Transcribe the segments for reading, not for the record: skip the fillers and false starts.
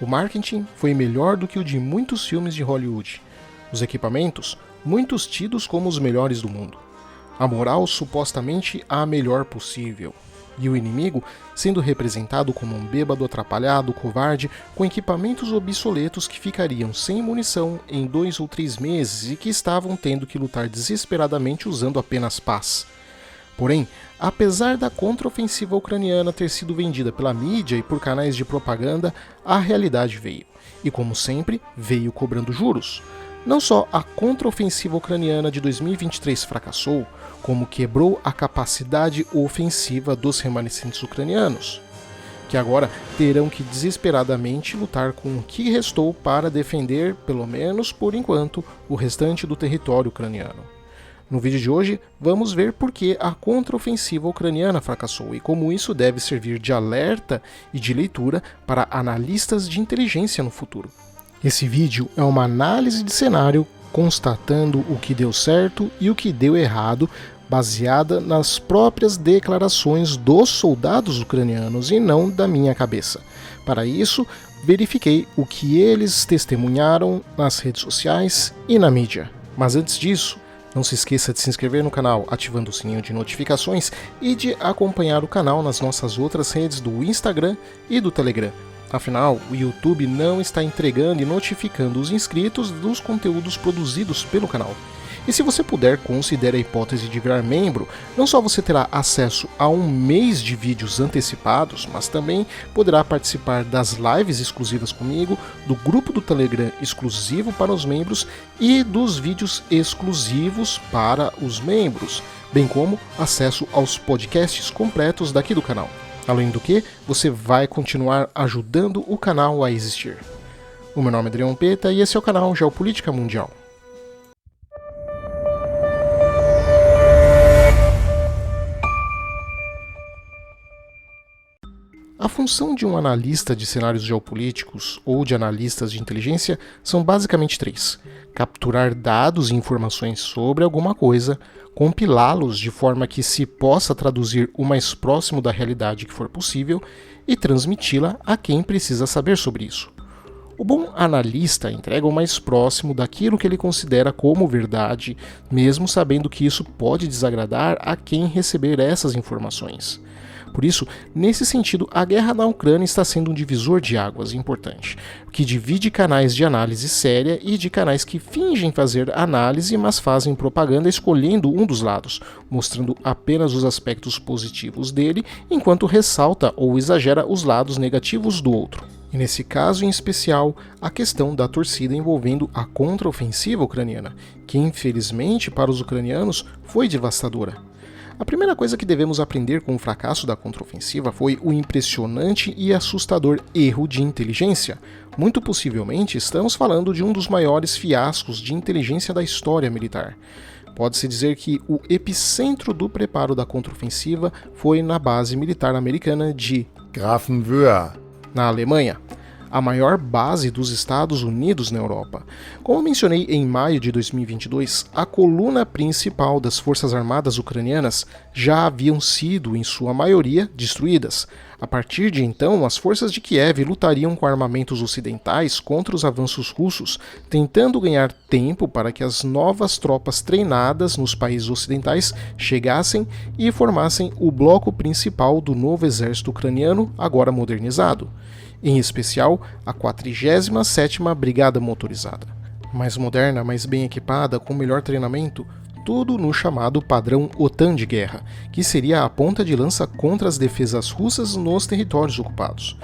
O marketing foi melhor do que o de muitos filmes de Hollywood. Os equipamentos, muitos tidos como os melhores do mundo. A moral supostamente a melhor possível. E o inimigo sendo representado como um bêbado atrapalhado, covarde, com equipamentos obsoletos que ficariam sem munição em 2 ou 3 meses e que estavam tendo que lutar desesperadamente usando apenas pás. Porém, apesar da contraofensiva ucraniana ter sido vendida pela mídia e por canais de propaganda, a realidade veio. E como sempre, veio cobrando juros. Não só a contraofensiva ucraniana de 2023 fracassou, como quebrou a capacidade ofensiva dos remanescentes ucranianos, que agora terão que desesperadamente lutar com o que restou para defender, pelo menos por enquanto, o restante do território ucraniano. No vídeo de hoje, vamos ver por que a contraofensiva ucraniana fracassou e como isso deve servir de alerta e de leitura para analistas de inteligência no futuro. Esse vídeo é uma análise de cenário constatando o que deu certo e o que deu errado, baseada nas próprias declarações dos soldados ucranianos e não da minha cabeça. Para isso, verifiquei o que eles testemunharam nas redes sociais e na mídia. Mas antes disso, não se esqueça de se inscrever no canal ativando o sininho de notificações e de acompanhar o canal nas nossas outras redes do Instagram e do Telegram. Afinal, o YouTube não está entregando e notificando os inscritos dos conteúdos produzidos pelo canal. E se você puder, considere a hipótese de virar membro. Não só você terá acesso a 1 mês de vídeos antecipados, mas também poderá participar das lives exclusivas comigo, do grupo do Telegram exclusivo para os membros e dos vídeos exclusivos para os membros, bem como acesso aos podcasts completos daqui do canal. Além do que, você vai continuar ajudando o canal a existir. O meu nome é Adriano Peta e esse é o canal Geopolítica Mundial. A função de um analista de cenários geopolíticos ou de analistas de inteligência são basicamente 3: capturar dados e informações sobre alguma coisa, compilá-los de forma que se possa traduzir o mais próximo da realidade que for possível e transmiti-la a quem precisa saber sobre isso. O bom analista entrega o mais próximo daquilo que ele considera como verdade, mesmo sabendo que isso pode desagradar a quem receber essas informações. Por isso, nesse sentido, a guerra na Ucrânia está sendo um divisor de águas importante, que divide canais de análise séria e de canais que fingem fazer análise, mas fazem propaganda escolhendo um dos lados, mostrando apenas os aspectos positivos dele, enquanto ressalta ou exagera os lados negativos do outro. E nesse caso em especial, a questão da torcida envolvendo a contraofensiva ucraniana, que infelizmente para os ucranianos foi devastadora. A primeira coisa que devemos aprender com o fracasso da contraofensiva foi o impressionante e assustador erro de inteligência. Muito possivelmente estamos falando de um dos maiores fiascos de inteligência da história militar. Pode-se dizer que o epicentro do preparo da contraofensiva foi na base militar americana de Grafenwöhr, na Alemanha, a maior base dos Estados Unidos na Europa. Como mencionei em maio de 2022, a coluna principal das Forças Armadas ucranianas já haviam sido, em sua maioria, destruídas. A partir de então, as forças de Kiev lutariam com armamentos ocidentais contra os avanços russos, tentando ganhar tempo para que as novas tropas treinadas nos países ocidentais chegassem e formassem o bloco principal do novo exército ucraniano, agora modernizado. Em especial a 47ª Brigada Motorizada. Mais moderna, mais bem equipada, com melhor treinamento, tudo no chamado padrão OTAN de guerra, que seria a ponta de lança contra as defesas russas nos territórios ocupados.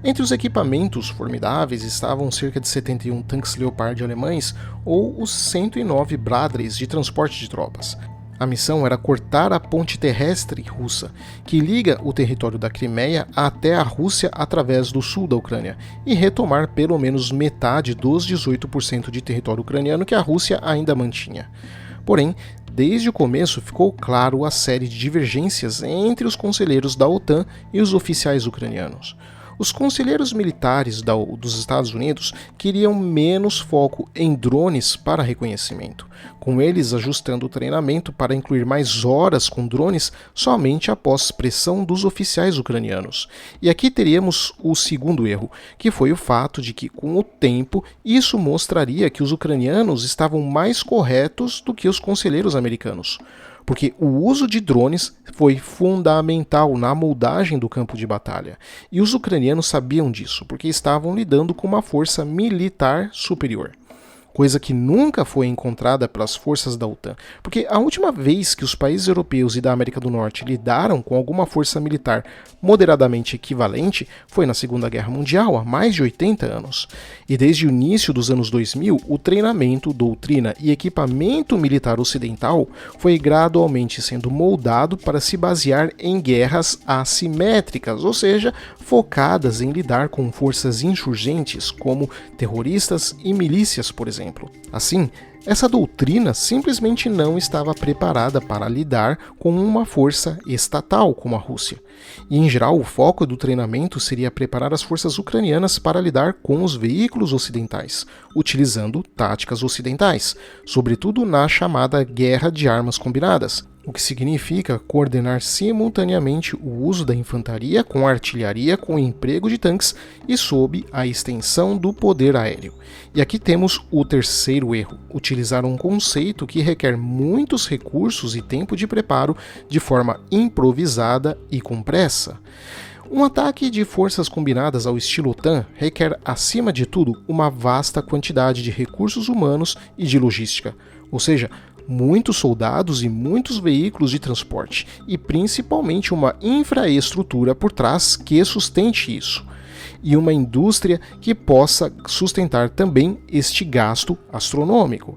Entre os equipamentos formidáveis estavam cerca de 71 tanques Leopard alemães ou os 109 Bradleys de transporte de tropas. A missão era cortar a ponte terrestre russa, que liga o território da Crimeia até a Rússia através do sul da Ucrânia, e retomar pelo menos metade dos 18% de território ucraniano que a Rússia ainda mantinha. Porém, desde o começo ficou claro a série de divergências entre os conselheiros da OTAN e os oficiais ucranianos. Os conselheiros militares dos Estados Unidos queriam menos foco em drones para reconhecimento, com eles ajustando o treinamento para incluir mais horas com drones somente após pressão dos oficiais ucranianos. E aqui teríamos o segundo erro, que foi o fato de que, com o tempo, isso mostraria que os ucranianos estavam mais corretos do que os conselheiros americanos. Porque o uso de drones foi fundamental na moldagem do campo de batalha. E os ucranianos sabiam disso, porque estavam lidando com uma força militar superior. Coisa que nunca foi encontrada pelas forças da OTAN, porque a última vez que os países europeus e da América do Norte lidaram com alguma força militar moderadamente equivalente foi na Segunda Guerra Mundial, há mais de 80 anos. E desde o início dos anos 2000, o treinamento, doutrina e equipamento militar ocidental foi gradualmente sendo moldado para se basear em guerras assimétricas, ou seja, focadas em lidar com forças insurgentes como terroristas e milícias, por exemplo. Assim, essa doutrina simplesmente não estava preparada para lidar com uma força estatal como a Rússia. E, em geral, o foco do treinamento seria preparar as forças ucranianas para lidar com os veículos ocidentais, utilizando táticas ocidentais, sobretudo na chamada Guerra de Armas Combinadas, o que significa coordenar simultaneamente o uso da infantaria com a artilharia com o emprego de tanques e sob a extensão do poder aéreo. E aqui temos o terceiro erro, utilizar um conceito que requer muitos recursos e tempo de preparo de forma improvisada e com pressa. Um ataque de forças combinadas ao estilo OTAN requer, acima de tudo, uma vasta quantidade de recursos humanos e de logística, ou seja, muitos soldados e muitos veículos de transporte, e principalmente uma infraestrutura por trás que sustente isso, e uma indústria que possa sustentar também este gasto astronômico.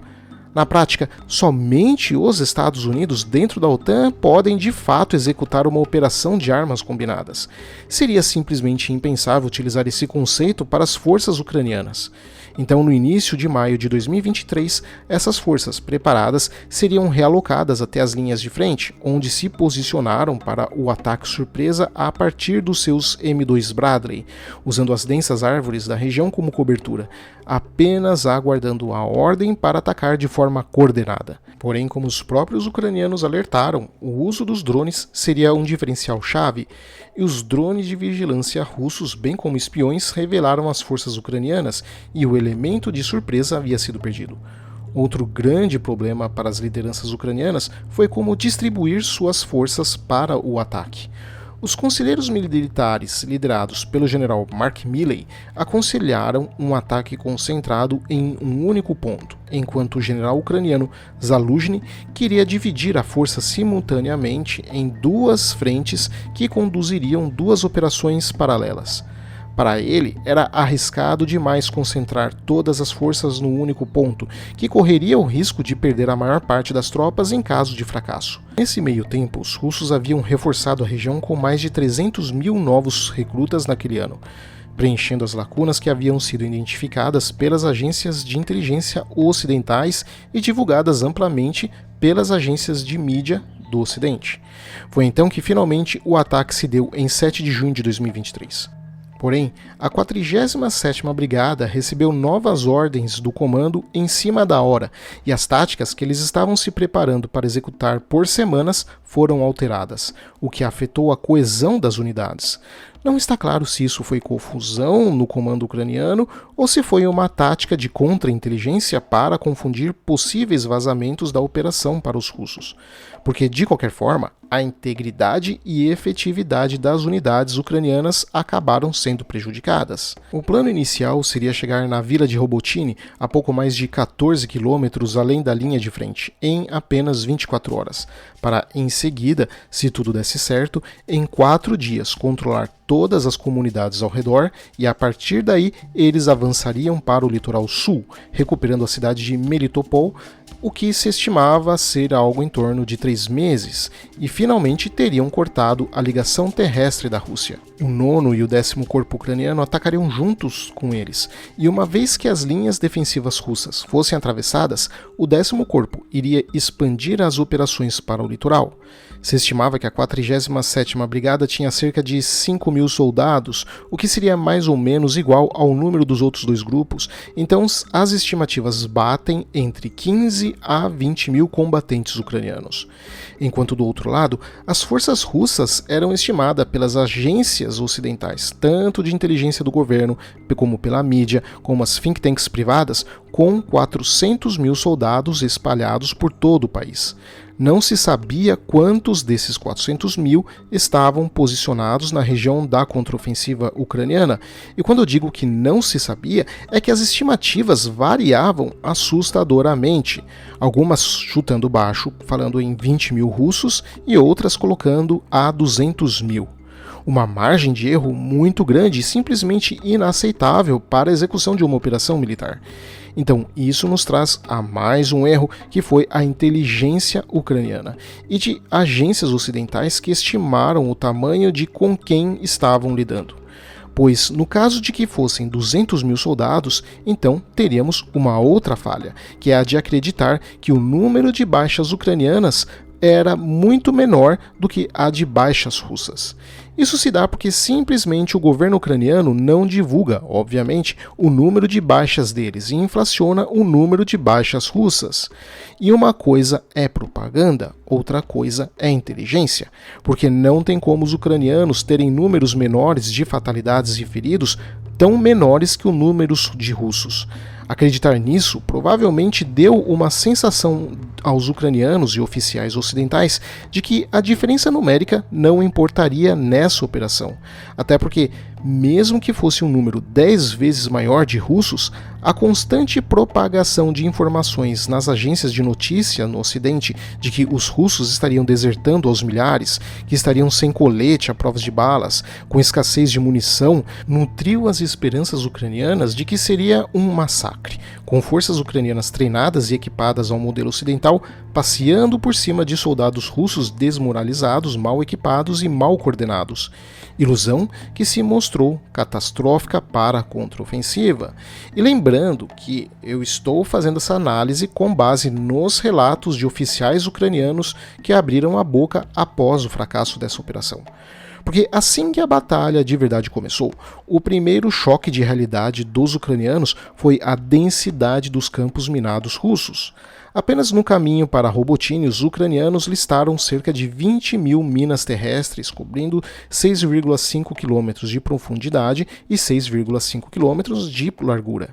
Na prática, somente os Estados Unidos dentro da OTAN podem de fato executar uma operação de armas combinadas. Seria simplesmente impensável utilizar esse conceito para as forças ucranianas. Então, no início de maio de 2023, essas forças preparadas seriam realocadas até as linhas de frente, onde se posicionaram para o ataque surpresa a partir dos seus M2 Bradley, usando as densas árvores da região como cobertura, apenas aguardando a ordem para atacar de forma coordenada. Porém, como os próprios ucranianos alertaram, o uso dos drones seria um diferencial-chave, e os drones de vigilância russos, bem como espiões, revelaram as forças ucranianas e o elemento de surpresa havia sido perdido. Outro grande problema para as lideranças ucranianas foi como distribuir suas forças para o ataque. Os conselheiros militares, liderados pelo general Mark Milley, aconselharam um ataque concentrado em um único ponto, enquanto o general ucraniano Zaluzhny queria dividir a força simultaneamente em duas frentes que conduziriam duas operações paralelas. Para ele, era arriscado demais concentrar todas as forças no único ponto, que correria o risco de perder a maior parte das tropas em caso de fracasso. Nesse meio tempo, os russos haviam reforçado a região com mais de 300 mil novos recrutas naquele ano, preenchendo as lacunas que haviam sido identificadas pelas agências de inteligência ocidentais e divulgadas amplamente pelas agências de mídia do Ocidente. Foi então que finalmente o ataque se deu em 7 de junho de 2023. Porém, a 47ª Brigada recebeu novas ordens do comando em cima da hora, e as táticas que eles estavam se preparando para executar por semanas foram alteradas, o que afetou a coesão das unidades. Não está claro se isso foi confusão no comando ucraniano ou se foi uma tática de contra-inteligência para confundir possíveis vazamentos da operação para os russos. Porque, de qualquer forma, a integridade e efetividade das unidades ucranianas acabaram sendo prejudicadas. O plano inicial seria chegar na vila de Robotyne, a pouco mais de 14 quilômetros além da linha de frente, em apenas 24 horas, para, em seguida, se tudo desse certo, em 4 dias controlar todas as comunidades ao redor e, a partir daí, eles avançariam para o litoral sul, recuperando a cidade de Melitopol, o que se estimava ser algo em torno de 3 2 meses e finalmente teriam cortado a ligação terrestre da Rússia. O 9º e o 10º Corpo Ucraniano atacariam juntos com eles, e uma vez que as linhas defensivas russas fossem atravessadas, o 10º Corpo iria expandir as operações para o litoral. Se estimava que a 47ª Brigada tinha cerca de 5.000 soldados, o que seria mais ou menos igual ao número dos outros dois grupos, então as estimativas batem entre 15 a 20 mil combatentes ucranianos. Enquanto do outro lado, as forças russas eram estimadas pelas agências ocidentais, tanto de inteligência do governo, como pela mídia, como as think tanks privadas, com 400 mil soldados espalhados por todo o país. Não se sabia quantos desses 400 mil estavam posicionados na região da contraofensiva ucraniana, e quando eu digo que não se sabia, é que as estimativas variavam assustadoramente, algumas chutando baixo, falando em 20 mil russos, e outras colocando a 200 mil. Uma margem de erro muito grande e simplesmente inaceitável para a execução de uma operação militar. Então, isso nos traz a mais um erro, que foi a inteligência ucraniana e de agências ocidentais que estimaram o tamanho de com quem estavam lidando. Pois, no caso de que fossem 200 mil soldados, então teríamos uma outra falha, que é a de acreditar que o número de baixas ucranianas era muito menor do que a de baixas russas. Isso se dá porque simplesmente o governo ucraniano não divulga, obviamente, o número de baixas deles e inflaciona o número de baixas russas. E uma coisa é propaganda, outra coisa é inteligência, porque não tem como os ucranianos terem números menores de fatalidades e feridos tão menores que o número de russos. Acreditar nisso provavelmente deu uma sensação aos ucranianos e oficiais ocidentais de que a diferença numérica não importaria nessa operação, até porque, mesmo que fosse um número 10 vezes maior de russos, a constante propagação de informações nas agências de notícia no Ocidente de que os russos estariam desertando aos milhares, que estariam sem colete a provas de balas, com escassez de munição, nutriu as esperanças ucranianas de que seria um massacre, com forças ucranianas treinadas e equipadas ao modelo ocidental, passeando por cima de soldados russos desmoralizados, mal equipados e mal coordenados. Ilusão que se mostrou catastrófica para a contraofensiva. E lembrando que eu estou fazendo essa análise com base nos relatos de oficiais ucranianos que abriram a boca após o fracasso dessa operação. Porque assim que a batalha de verdade começou, o primeiro choque de realidade dos ucranianos foi a densidade dos campos minados russos. Apenas no caminho para Robotini, os ucranianos listaram cerca de 20 mil minas terrestres, cobrindo 6,5 km de profundidade e 6,5 km de largura.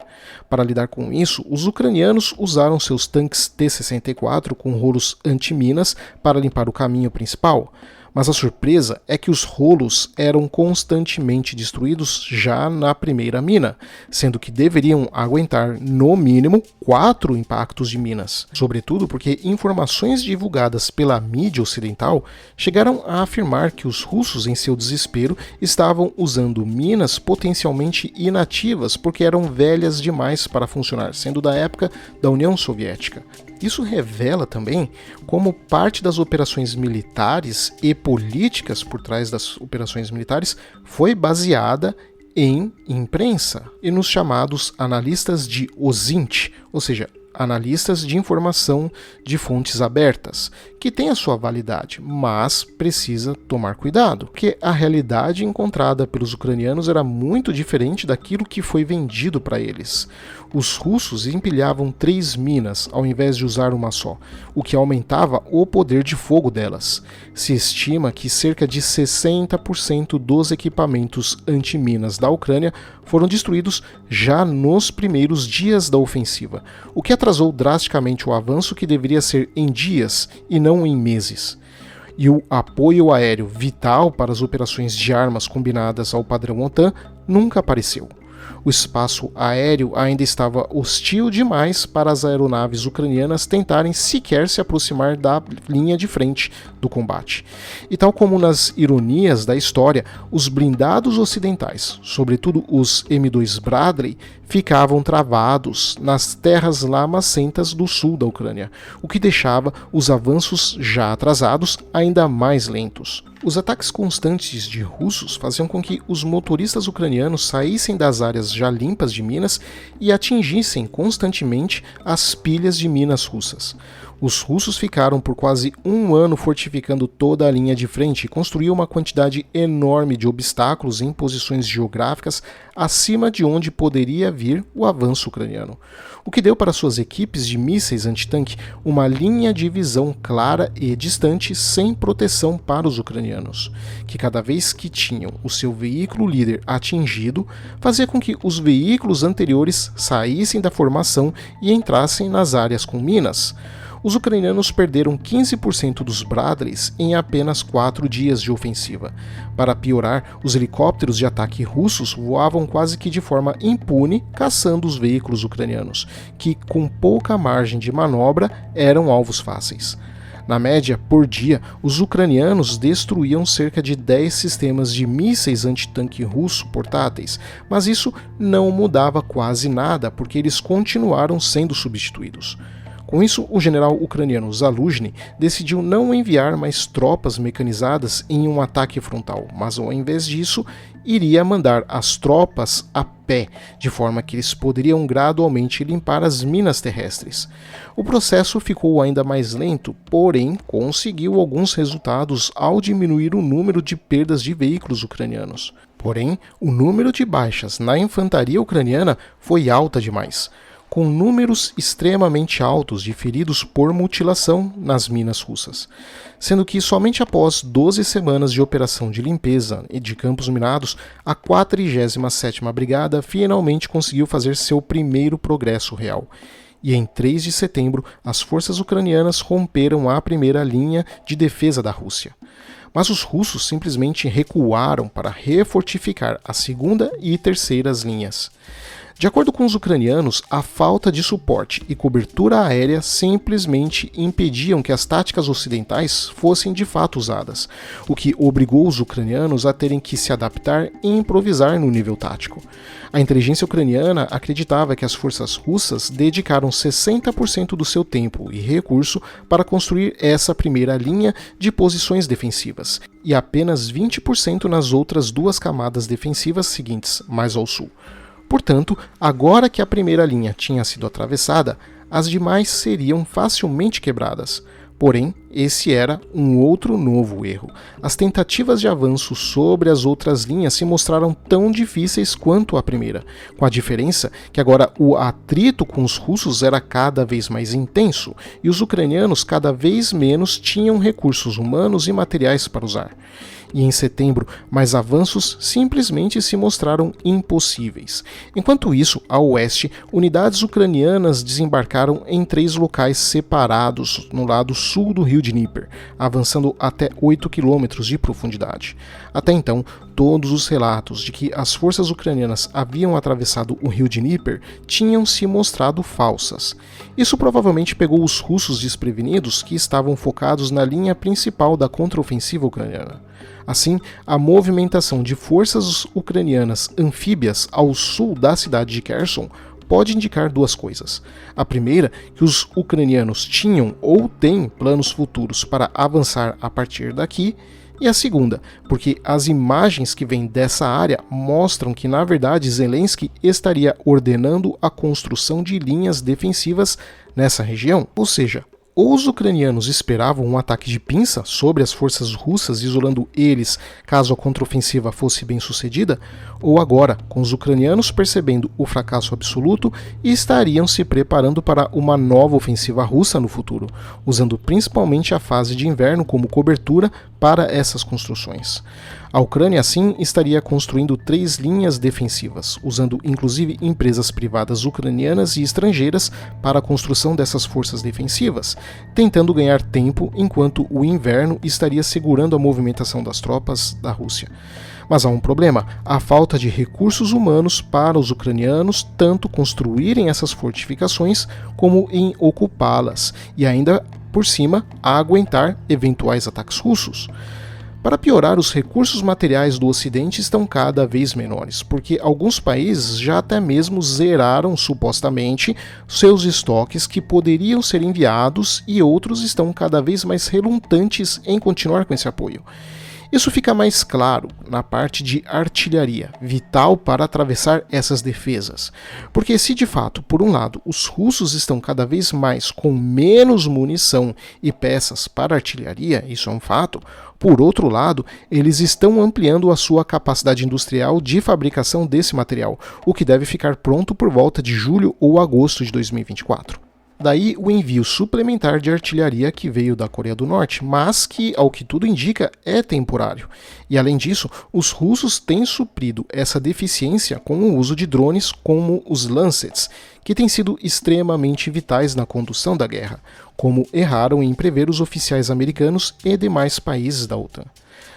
Para lidar com isso, os ucranianos usaram seus tanques T-64 com rolos anti-minas para limpar o caminho principal. Mas a surpresa é que os rolos eram constantemente destruídos já na primeira mina, sendo que deveriam aguentar, no mínimo, 4 impactos de minas. Sobretudo porque informações divulgadas pela mídia ocidental chegaram a afirmar que os russos, em seu desespero, estavam usando minas potencialmente inativas porque eram velhas demais para funcionar, sendo da época da União Soviética. Isso revela também como parte das operações militares e políticas por trás das operações militares foi baseada em imprensa e nos chamados analistas de OSINT, ou seja, analistas de informação de fontes abertas, que tem a sua validade, mas precisa tomar cuidado, porque a realidade encontrada pelos ucranianos era muito diferente daquilo que foi vendido para eles. Os russos empilhavam 3 minas ao invés de usar uma só, o que aumentava o poder de fogo delas. Se estima que cerca de 60% dos equipamentos antiminas da Ucrânia foram destruídos já nos primeiros dias da ofensiva, o que atrasou drasticamente o avanço que deveria ser em dias e não em meses. E o apoio aéreo vital para as operações de armas combinadas ao padrão OTAN nunca apareceu. O espaço aéreo ainda estava hostil demais para as aeronaves ucranianas tentarem sequer se aproximar da linha de frente do combate. E tal como nas ironias da história, os blindados ocidentais, sobretudo os M2 Bradley, ficavam travados nas terras lamacentas do sul da Ucrânia, o que deixava os avanços já atrasados ainda mais lentos. Os ataques constantes de russos faziam com que os motoristas ucranianos saíssem das áreas já limpas de minas e atingissem constantemente as pilhas de minas russas. Os russos ficaram por quase um ano fortificando toda a linha de frente e construíram uma quantidade enorme de obstáculos em posições geográficas acima de onde poderia vir o avanço ucraniano, o que deu para suas equipes de mísseis antitanque uma linha de visão clara e distante sem proteção para os ucranianos, que cada vez que tinham o seu veículo líder atingido, fazia com que os veículos anteriores saíssem da formação e entrassem nas áreas com minas. Os ucranianos perderam 15% dos Bradleys em apenas 4 dias de ofensiva. Para piorar, os helicópteros de ataque russos voavam quase que de forma impune, caçando os veículos ucranianos, que, com pouca margem de manobra, eram alvos fáceis. Na média, por dia, os ucranianos destruíam cerca de 10 sistemas de mísseis antitanque russo portáteis, mas isso não mudava quase nada, porque eles continuaram sendo substituídos. Com isso, o general ucraniano Zaluzhny decidiu não enviar mais tropas mecanizadas em um ataque frontal, mas ao invés disso, iria mandar as tropas a pé, de forma que eles poderiam gradualmente limpar as minas terrestres. O processo ficou ainda mais lento, porém conseguiu alguns resultados ao diminuir o número de perdas de veículos ucranianos. Porém, o número de baixas na infantaria ucraniana foi alta demais, com números extremamente altos de feridos por mutilação nas minas russas, sendo que somente após 12 semanas de operação de limpeza e de campos minados, a 47ª Brigada finalmente conseguiu fazer seu primeiro progresso real. E em 3 de setembro, as forças ucranianas romperam a primeira linha de defesa da Rússia. Mas os russos simplesmente recuaram para refortificar a segunda e terceiras linhas. De acordo com os ucranianos, a falta de suporte e cobertura aérea simplesmente impediam que as táticas ocidentais fossem de fato usadas, o que obrigou os ucranianos a terem que se adaptar e improvisar no nível tático. A inteligência ucraniana acreditava que as forças russas dedicaram 60% do seu tempo e recurso para construir essa primeira linha de posições defensivas, e apenas 20% nas outras 2 camadas defensivas seguintes, mais ao sul. Portanto, agora que a primeira linha tinha sido atravessada, as demais seriam facilmente quebradas. Porém, esse era um outro novo erro. As tentativas de avanço sobre as outras linhas se mostraram tão difíceis quanto a primeira, com a diferença que agora o atrito com os russos era cada vez mais intenso e os ucranianos cada vez menos tinham recursos humanos e materiais para usar. E em setembro, mais avanços simplesmente se mostraram impossíveis. Enquanto isso, a oeste, unidades ucranianas desembarcaram em 3 locais separados no lado sul do rio Dnieper, avançando até 8 quilômetros de profundidade. Até então, todos os relatos de que as forças ucranianas haviam atravessado o rio Dnieper tinham se mostrado falsas. Isso provavelmente pegou os russos desprevenidos que estavam focados na linha principal da contraofensiva ucraniana. Assim, a movimentação de forças ucranianas anfíbias ao sul da cidade de Kherson pode indicar 2 coisas. A primeira, que os ucranianos tinham ou têm planos futuros para avançar a partir daqui, e a segunda, porque as imagens que vêm dessa área mostram que, na verdade, Zelensky estaria ordenando a construção de linhas defensivas nessa região, ou seja, ou os ucranianos esperavam um ataque de pinça sobre as forças russas, isolando eles caso a contraofensiva fosse bem sucedida, ou agora, com os ucranianos percebendo o fracasso absoluto, estariam se preparando para uma nova ofensiva russa no futuro, usando principalmente a fase de inverno como cobertura para essas construções. A Ucrânia, assim, estaria construindo 3 linhas defensivas, usando inclusive empresas privadas ucranianas e estrangeiras para a construção dessas forças defensivas, tentando ganhar tempo enquanto o inverno estaria segurando a movimentação das tropas da Rússia. Mas há um problema: a falta de recursos humanos para os ucranianos tanto construírem essas fortificações como em ocupá-las, e ainda por cima aguentar eventuais ataques russos. Para piorar, os recursos materiais do Ocidente estão cada vez menores, porque alguns países já até mesmo zeraram supostamente seus estoques que poderiam ser enviados e outros estão cada vez mais relutantes em continuar com esse apoio. Isso fica mais claro na parte de artilharia, vital para atravessar essas defesas. Porque se de fato, por um lado, os russos estão cada vez mais com menos munição e peças para artilharia, isso é um fato, por outro lado, eles estão ampliando a sua capacidade industrial de fabricação desse material, o que deve ficar pronto por volta de julho ou agosto de 2024. Daí o envio suplementar de artilharia que veio da Coreia do Norte, mas que, ao que tudo indica, é temporário. E além disso, os russos têm suprido essa deficiência com o uso de drones como os Lancets, que têm sido extremamente vitais na condução da guerra, como erraram em prever os oficiais americanos e demais países da OTAN.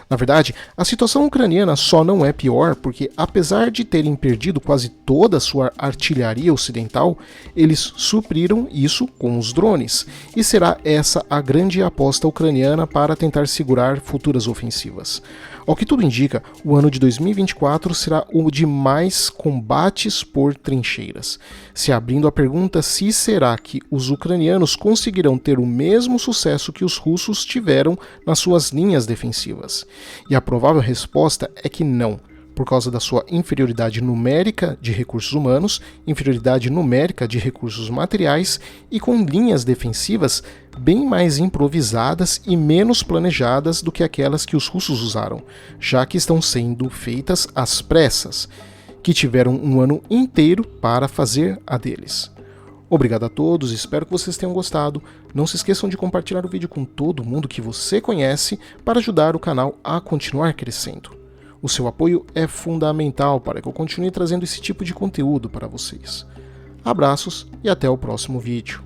Na verdade, a situação ucraniana só não é pior porque, apesar de terem perdido quase toda a sua artilharia ocidental, eles supriram isso com os drones, e será essa a grande aposta ucraniana para tentar segurar futuras ofensivas. Ao que tudo indica, o ano de 2024 será o de mais combates por trincheiras, se abrindo a pergunta se será que os ucranianos conseguirão ter o mesmo sucesso que os russos tiveram nas suas linhas defensivas. E a provável resposta é que não, por causa da sua inferioridade numérica de recursos humanos, inferioridade numérica de recursos materiais e com linhas defensivas bem mais improvisadas e menos planejadas do que aquelas que os russos usaram, já que estão sendo feitas às pressas, que tiveram um ano inteiro para fazer a deles. Obrigado a todos, espero que vocês tenham gostado. Não se esqueçam de compartilhar o vídeo com todo mundo que você conhece para ajudar o canal a continuar crescendo. O seu apoio é fundamental para que eu continue trazendo esse tipo de conteúdo para vocês. Abraços e até o próximo vídeo.